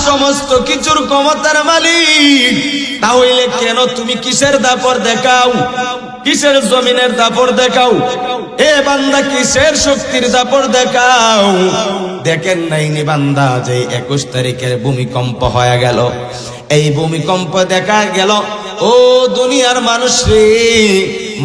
সমস্ত কিছুর ক্ষমতার মালিক, তাহলে কেন তুমি কিসের দাপট দেখাও? কিসের জমিনের দাপট দেখাও? এ বান্দা কিসের শক্তির দাপট দেখাও? দেখেন নাইনি বান্দা যে 21 তারিখের ভূমিকম্প হয়ে গেল, এই ভূমিকম্প দেখা গেল ও দুনিয়ার মানুষ রে,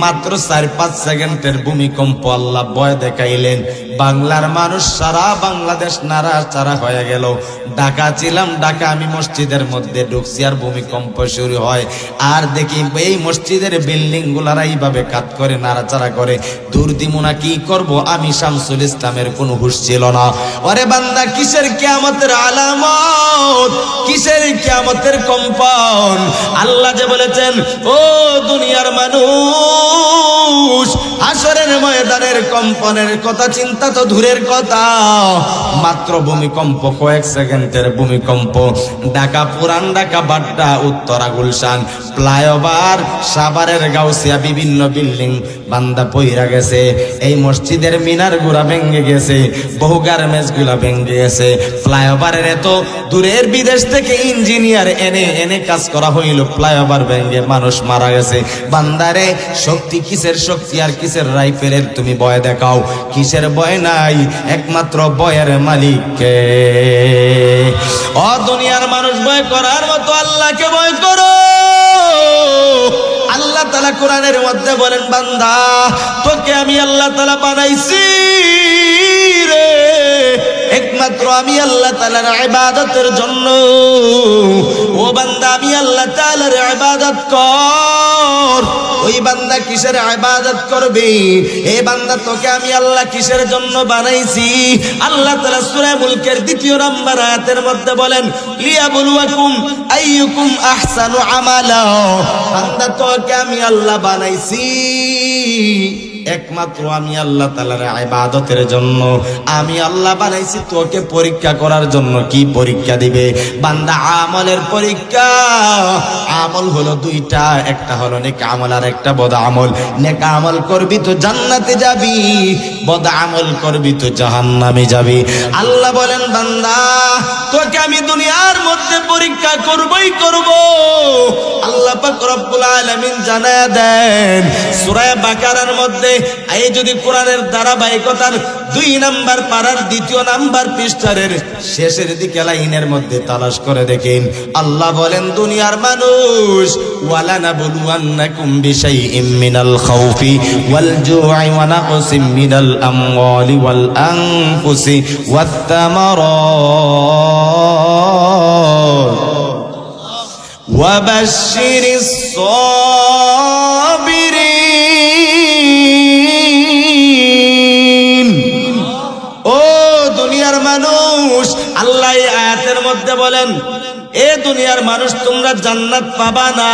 মাত্র 4-5 সেকেন্ডের ভূমিকম্প আল্লাহ ভয় দেখাইলেন। বাংলার মানুষ সারা বাংলাদেশ নাড়াচাড়া হয়ে গেল। ঢাকা ছিলাম, ঢাকা আমি মসজিদের মধ্যে ঢুকছি আর ভূমিকম্প শুরু হয়, আর দেখি এই মসজিদের বিল্ডিং গুলারা এইভাবে কাত করে নাড়াচাড়া করে। দূর দিমুনা কি করব, আমি শামসুল ইসলামের কোনো হুঁশ ছিল না। ওরে বান্দা কিসের কিয়ামতের আলামত, কিসের কিয়ামতের কম্পন? আল্লাহ যে বলেছেন ও দুনিয়ার মানুষ, হাসরের ময়দানের কম্পনের কথা চিন্তা তো দূরের কথা, মাত্র ভূমিকম্প কয়েক সেকেন্ডের ভূমিকম্প। ঢাকা, পুরান ঢাকা, বাড্ডা, উত্তরা, গুলশান, ফ্লাইওভার, সাভারের গাউসিয়া, বিভিন্ন বিল্ডিং বান্দা পইরা গেছে। এই মসজিদের মিনার গুলা ভেঙে গেছে, বহু গার্মেন্টস গুলা ভেঙে গেছে। ফ্লাইওভারের এত দূরের বিদেশ থেকে ইঞ্জিনিয়ার এনে এনে কাজ করা হইল, ফ্লাইওভার ভেঙে মানুষ মারা গেছে। বান্দারে শক্তি কিসের শক্তি আর কিসের রাইফেলের তুমি ভয় দেখাও? কিসের ভয় নাই? একমাত্র ভয়ের মালিককে। ও দুনিয়ার মানুষ, ভয় করার মতো আল্লাহকে ভয় করো। আল্লাহ তাআলা কোরআনের মধ্যে বলেন, বান্দা তোকে আমি আল্লাহ তাআলা বানাইছি রে, একমাত্র আমি আল্লাহ তাআলার ইবাদতের জন্য। ও বান্দা, আমি আল্লাহ তাআলার ইবাদত কর। ওই বান্দা কিসের ইবাদত করবে? এ বান্দা তোকে আমি আল্লাহ কিসের জন্য বানাইছি? আল্লাহ তাআলা সূরা মুলকের 2 নম্বর আয়াতের মধ্যে বলেন, লিয়াবলুয়াকুম আইয়ুকুম আহসানু আমালা। বান্দা তোকে আমি আল্লাহ বানাইছি একমাত্র আমি আল্লাহ তাআলার ইবাদতের জন্য। আমি আল্লাহ বানাইছি তোকে পরীক্ষা করার জন্য। কি পরীক্ষা দিবে বান্দা? আমলের পরীক্ষা। আমল হলো দুইটা, একটা হলো নেক আমল আর একটা বদ আমল। নেক আমল করবি তো জান্নাতে যাবি, বদ আমল করবি তো জাহান্নামে যাবি। আল্লাহ বলেন, বান্দা তোকে আমি দুনিয়ার মধ্যে পরীক্ষা করবই করব। আল্লাহ পাক রব্বুল আলামিন জানায়া দেন সূরা বাকারার মধ্যে, এই যদি কোরআনের ধারাবাহিকতার 2 নম্বর পারার 2 নম্বর পৃষ্ঠার শেষের দিকে লাইনের মধ্যে তালাশ করে দেখেন, আল্লাহ বলেন, দুনিয়ার মানুষ, ওয়ালানাবলুওয়ান্নাকুম বিশাইইম মিনাল খাউফি ওয়াল জু'i ওয়া নাকসিম মিনাল আমওয়ালি ওয়াল আনফুসি ওয়াত তামারাত ওয়া বাশশিরিস সাবিরিন। ও দুনিয়ার মানুষ, আল্লাহ এই আয়াতের মধ্যে বলেন, এ দুনিয়ার মানুষ, তোমরা জান্নাত পাবা না,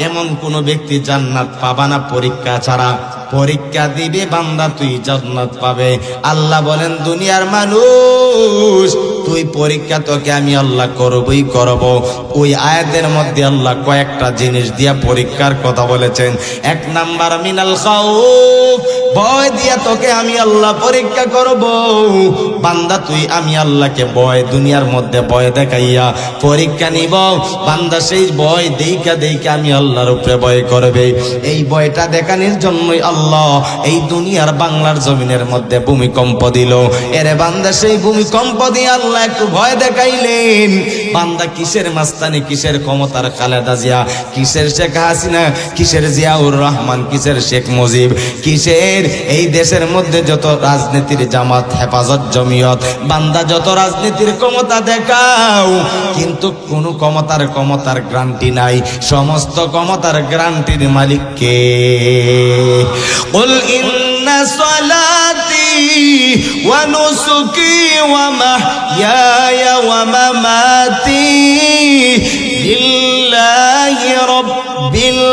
এমন কোন ব্যক্তি জান্নাত পাবা না পরীক্ষা ছাড়া। পরীক্ষা দিবে বান্দা, তুই জান্নাত পাবে। আল্লাহ বলেন, দুনিয়ার মানুষ, তুই পরীক্ষা তোকে আমি আল্লাহ করবই করব। ওই আয়াতের মধ্যে আল্লাহ কয়েকটা জিনিস দিয়া পরীক্ষার কথা বলেছেন। 1 নাম্বার মিনাল খাউফ, ভয় দিয়া তোকে আমি আল্লাহ পরীক্ষা করব। বান্দা তুই আমি আল্লাহকে ভয়, দুনিয়ার মধ্যে ভয় দেখাইয়া পরীক্ষা নিব। বান্দা সেই ভয় দেইখা দেইখা আমি আল্লাহর উপরে ভয় করবে। এই ভয়টা দেখানোর জন্যই আল্লাহ এই দুনিয়ার বাংলার জমিনের মধ্যে ভূমিকম্প দিল। এরে বান্দা, সেই ভূমিকম্প দিয়ে আল্লাহ একটু ভয় দেখাইলেন। বান্দা কিসের মাস্তানি, কিসের ক্ষমতার খালেদা জিয়া, কিসের শেখ হাসিনা, কিসের জিয়াউর রহমান, কিসের শেখ মুজিব, কিসের এই দেশের মধ্যে যত রাজনীতির জামাত, হেফাজত, জমিয়ত, বান্দা যত রাজনীতির ক্ষমতা দেখাও, কিন্তু কোন ক্ষমতার গ্যারান্টি নাই। সমস্ত ক্ষমতার গ্যারান্টির মালিক কে? কুল ইন্না সালাতি ওয়া নুসুকি ওয়া মাহইয়ায়া ওয়া মামাতি লিল্লাহি রাব্বিল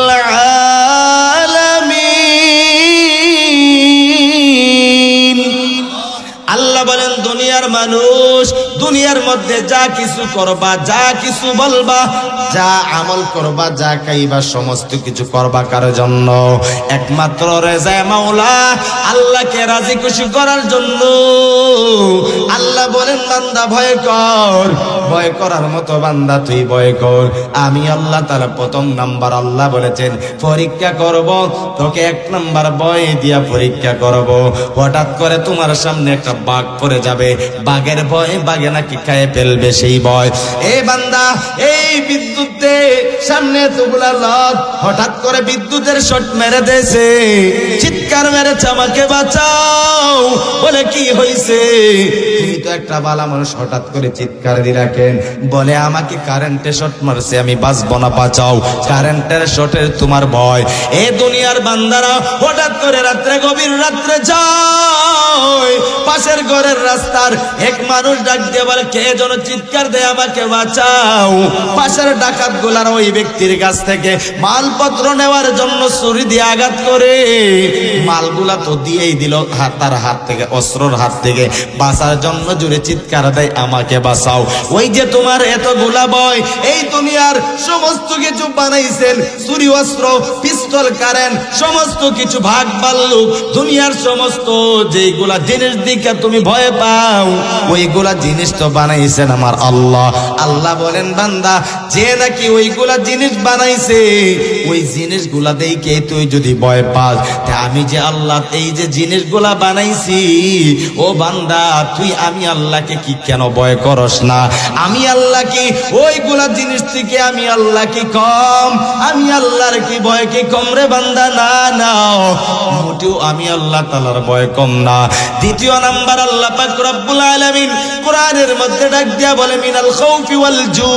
আলামিন। আল্লাহ বলেন, দুনিয়ার মানুষ, দুনিয়ার মধ্যে যা কিছু করবা, যা কিছু বলবা, যা আমল করবা, যা খাইবা, সমস্ত কিছু করবা কার জন্য? একমাত্র রেজা মাওলা, আল্লাহকে রাজি খুশি করার জন্য। আল্লাহ বলেন, বান্দা ভয় কর, ভয় করার মতো বান্দা তুই ভয় কর। আমি আল্লাহ তাআলা প্রথম নাম্বার আল্লাহ বলেছেন পরীক্ষা করব, তোকে এক নাম্বার ভয় দিয়া পরীক্ষা করব। হঠাৎ করে তোমার সামনে একটা বাঘ পড়ে যাবে, বাঘের ভয় বাঘে নাকি খেয়ে ফেলবে, সেই ভয়। এই বান্দা এই বিদ্যুতে সামনে এতগুলা লোক, হঠাৎ করে বিদ্যুতের শর্ট মেরে দিয়েছে, চিৎকার মেরেছে আমাকে বাঁচাও। বলে কি হইছে? তুমি তো একটা বালা মানুষ, হঠাৎ করে চিৎকার দিলা কেন? বলে আমাকে কারেন্টের শর্ট মারছে, আমি বাঁচবো না, বাঁচাও। কারেন্টের শর্টের তোমার ভয়। এ দুনিয়ার বান্দারা হঠাৎ করে রাত্রে, গভীর রাত্রে যায় পাশের ঘরের রাস্তার এক মানুষ ডাক দিয়ে বলে কে যেন চিৎকার দেয় আমাকে বাঁচাও। পাশের ডাকাত গুলার ওই ব্যক্তির কাছ থেকে মালপত্র নেওয়ার জন্য ছুরি দিয়ে আঘাত করে মালগুলা তো দিয়েই দিল, তার হাত থেকে, অস্ত্রর হাত থেকে বাঁচার জন্য জুড়ে চিৎকার দেয় আমাকে বাঁচাও। ওই যে তোমার এতগুলা ভয়, এই দুনিয়ার সমস্ত কিছু বানাইছেন, ছুরি, অস্ত্র, পিস্তল, কারেন্ট, সমস্ত কিছু, ভাগ ভাল্লুক, দুনিয়ার সমস্ত যেগুলা জিনিস দিকে তুমি ভয় পাও, ওইগুলা জিনিস তো বানাইছেন আমার আল্লাহ। আল্লাহ বলেন বান্দা, যে নাকি ওইগুলা জিনিস বানাইছে, ওই জিনিসগুলা দেখে তুই যদি ভয় পাস, আমি যে আল্লাহ এই যে জিনিসগুলা বানাইছি, ও বান্দা তুই আমি আল্লাহকে কি কেন ভয় করস না? আমি আল্লাহ কি ওইগুলা জিনিস থেকে আমি আল্লাহ কি কম? আমি আল্লাহর কি ভয় কি কম রে বান্দা? না না, মোটেও আমি আল্লাহ তাআলার ভয় কম না। দ্বিতীয় নাম্বার আল্লাহ পাক রব্বুল আলামিন কোরআনের মধ্যে ডাক দিয়া বলে মিনাল খাউফি ওয়াল জু।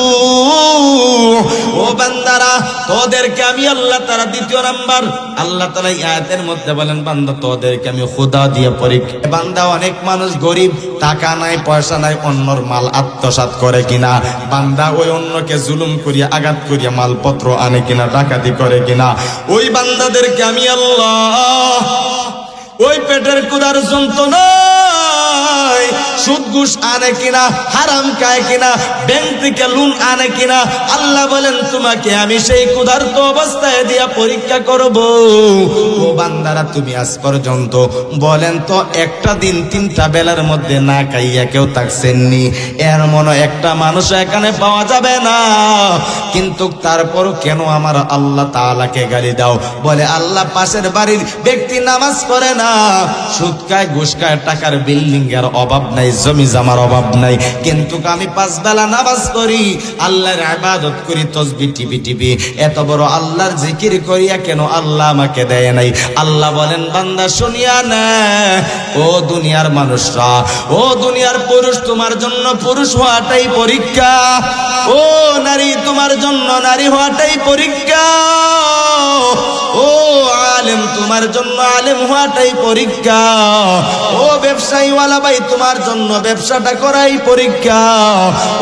ও বান্দারা, তোদেরকে আমি আল্লাহ তাআলা দ্বিতীয় নাম্বার আল্লাহ তাআলা এই আয়াতের মধ্যে বলেন বান্দা তোদেরকে আমি খোদা দিয়ে পরীক্ষা। বান্দা অনেক মানুষ গরিব, টাকা নাই, পয়সা নাই, অন্যর মাল আত্মসাৎ করে কিনা, বান্দা ওই অন্যকে জুলুম করিয়া, আঘাত করিয়া মালপত্র আনে কিনা, ডাকাতি করে কিনা, ওই বান্দাদেরকে আমি আল্লাহ ওই পেটের কুদার যন্ত্রণায় সুদ ঘুষ আনে কিনা, হারাম খায় কিনা, ব্যাংক থেকে লোন আনে কিনা, আল্লাহ বলেন তোমাকে আমি সেই ক্ষুধার্ত অবস্থায় দিয়া পরীক্ষা করব। ও বান্দারা, তুমি আজ পর্যন্ত বলেন তো একটা দিন 3টা বেলার মধ্যে না খাইয়া কেউ থাকছেননি? এর মনে একটা মানুষ এখানে পাওয়া যাবে না। কিন্তু তারপর কেন আমার আল্লাহ তাআলাকে গালি দাও? বলে আল্লাহ পাশের বাড়ির ব্যক্তি নামাজ পড়ে না, সুদ খায়, ঘুষ খায়, টাকার বিল্ডিং এর অভাব নাই, জমি জামার অভাব নাই, কিন্তু আমি 5 বেলা নামাজ করি, আল্লাহর ইবাদত করি, তাসবিহ টিপি টিপি, এত বড় আল্লাহর জিকির করিয়া কেন আল্লাহ আমাকে দেয় নাই? আল্লাহ বলেন বান্দা শুনিয়া না, ও দুনিয়ার মানুষরা, ও দুনিয়ার পুরুষ, তোমার জন্য পুরুষ হওয়াটাই পরীক্ষা। ও নারী, তোমার জন্য নারী হওয়াটাই পরীক্ষা। ও আলেম, তোমার জন্য আলেম হওয়াটাই পরীক্ষা। ও ব্যবসায়ীওয়ালা ভাই, তোমার জন্য ব্যবসাটা করাই পরীক্ষা।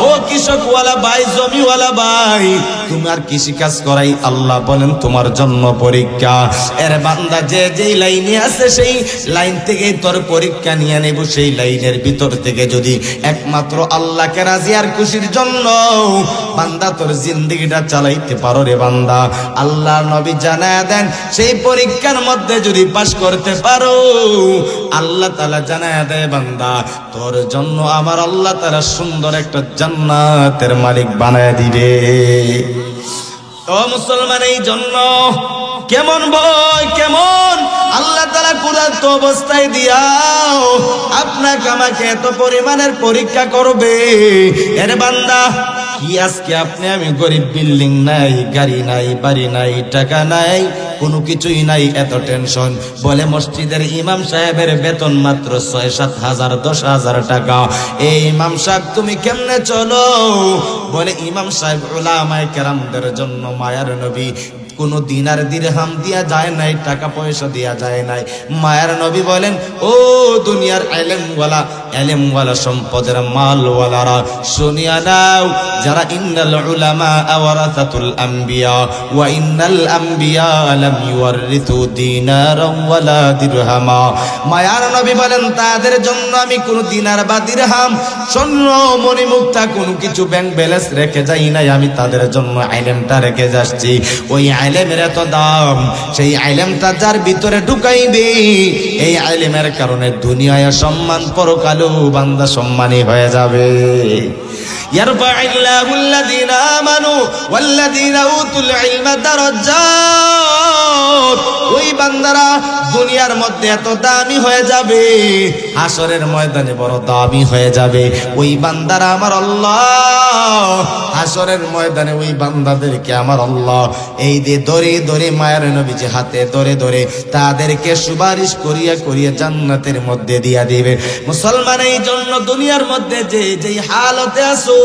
ও কৃষকওয়ালা ভাই, জমিওয়ালা ভাই, তোমার কৃষি কাজ করাই আল্লাহ বলেন তোমার জন্য পরীক্ষা। এর বান্দা যে যেই লাইনে আছে সেই লাইন থেকেই তোর পরীক্ষা নিয়ে নেব। সেই লাইনের ভিতর থেকে যদি একমাত্র আল্লাহকে রাজি আর খুশির জন্য বান্দা তোর জিন্দেগিটা চালাইতে পারো রে বান্দা, আল্লাহ নবী জানায়া দেন সেই পরীক্ষার মধ্যে যদি পাশ করতে পারো, আল্লাহ তাআলা জানায়া দেয় বান্দা তোর জন্য আমার আল্লাহ তাআলা সুন্দর একটা জান্নাতের মালিক বানায় দিবে। তো মুসলমান, এই জন্য কেমন ভয়, কেমন আল্লাহ তাআলা ক্ষুধার্ত অবস্থায় দিয়াও আপনাকে আমাকে এত পরিমাণের পরীক্ষা করবে। এর বান্দা কি আজকে আপনি আমি গরিব, বিল্ডিং নাই, গাড়ি নাই, বাড়ি নাই, টাকা নাই, কোনো কিছুই নাই, এত টেনশন। বলে মসজিদের ইমাম সাহেবের বেতন মাত্র 6-7 হাজার, 10,000 টাকা। এই ইমাম সাহেব তুমি কেমনে চলো? বলে ইমাম সাহেব উলামায়ে কেরামদের জন্য মায়ার নবী, কোনো দিনার দিরহাম দিয়া যায় নাই, টাকা পয়সা দিয়া যায় নাই। মায়ার নবী বলেন ও দুনিয়ার এলেমওয়ালা সম্পদের মালওয়ালারা, শুনিয়া নাও, যারা ইন্নাল উলামা ওয়ারাসাতুল আম্বিয়া ওয়া ইন্নাল আম্বিয়া লাম ইউরিথু দিনারাও ওয়ালা দিরহামা। মায়ার নবী বলেন তাদের জন্য আমি কোনো দিনার বা দিরহাম, স্বর্ণ মণিমুক্তা কোনো কিছু ব্যাংক ব্যালেন্স রেখে যাই নাই, আমি তাদের জন্য ইলমটা রেখে যাচ্ছি। ওই আইলেমের এত দাম, সেই আইলেমটা যার ভিতরে ঢুকাইবে এই আইলেমের কারণে দুনিয়ায় সম্মান, পরকালেও বান্দা সম্মানী হয়ে যাবে। ইয়ারফাইল্লাহু আল্লাযীনা আমানু ওয়াল্লাযীনা উতুল ইলমা দারাজাত। ওই বান্দারা দুনিয়ার মধ্যে এত দামি হয়ে যাবে, হাসরের ময়দানে বড় দামি হয়ে যাবে। ওই বান্দারা আমার আল্লাহ হাসরের ময়দানে ওই বান্দাদেরকে আমার আল্লাহ এই দিয়ে ধরে ধরে মায়ের নবীজি হাতে ধরে ধরে তাদেরকে সুপারিশ করিয়া করিয়া জান্নাতের মধ্যে দিয়া দিবে। মুসলমান, এই জন্য দুনিয়ার মধ্যে যে হালতে আছো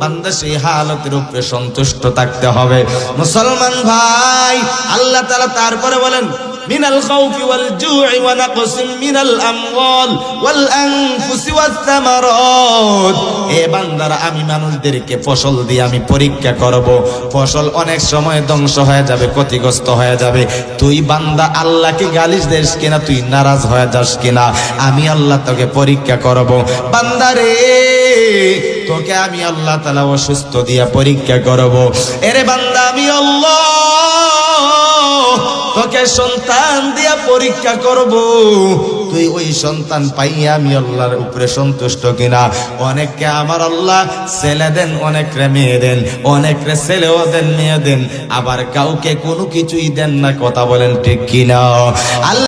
বান্দা সেই হালতের উপরে সন্তুষ্ট থাকতে হবে। মুসলমান ভাই, আল্লাহ তাআলা তারপরে বলেন মিনাল খাউফি ওয়াল জু'i ওয়া নাকসিম মিনাল আমওয়াল ওয়াল আনফুসি ওয়াস সামারাত। এ বান্দারা, আমি মানুষদেরকে ফসল দিয়ে আমি পরীক্ষা করব। ফসল অনেক সময় ধ্বংস হয়ে যাবে, ক্ষতিগ্রস্ত হয়ে যাবে। তুই বান্দা আল্লাহকে গালিশ দিস কিনা, তুই নারাজ হয়ে যাস কিনা, আমি আল্লাহ তোকে পরীক্ষা করব। বান্দারে, তোকে আমি আল্লাহ তাআলা অসুস্থ দিয়া পরীক্ষা করব। এরে বান্দা, আমি আল্লাহ তোকে সন্তান দিয়া পরীক্ষা করব। তুই ওই সন্তান পাইয়া আমি আল্লাহর উপরে সন্তুষ্ট কিনা। অনেককে আমার আল্লাহ ছেলে দেন, অনেকরে মেয়ে দেন, অনেকরে ছেলেও দেন, মেয়ে দেন, আবার কাউকে কোনো কিছুই দেন না। কথা বলেন ঠিক কিনা? আল্লাহ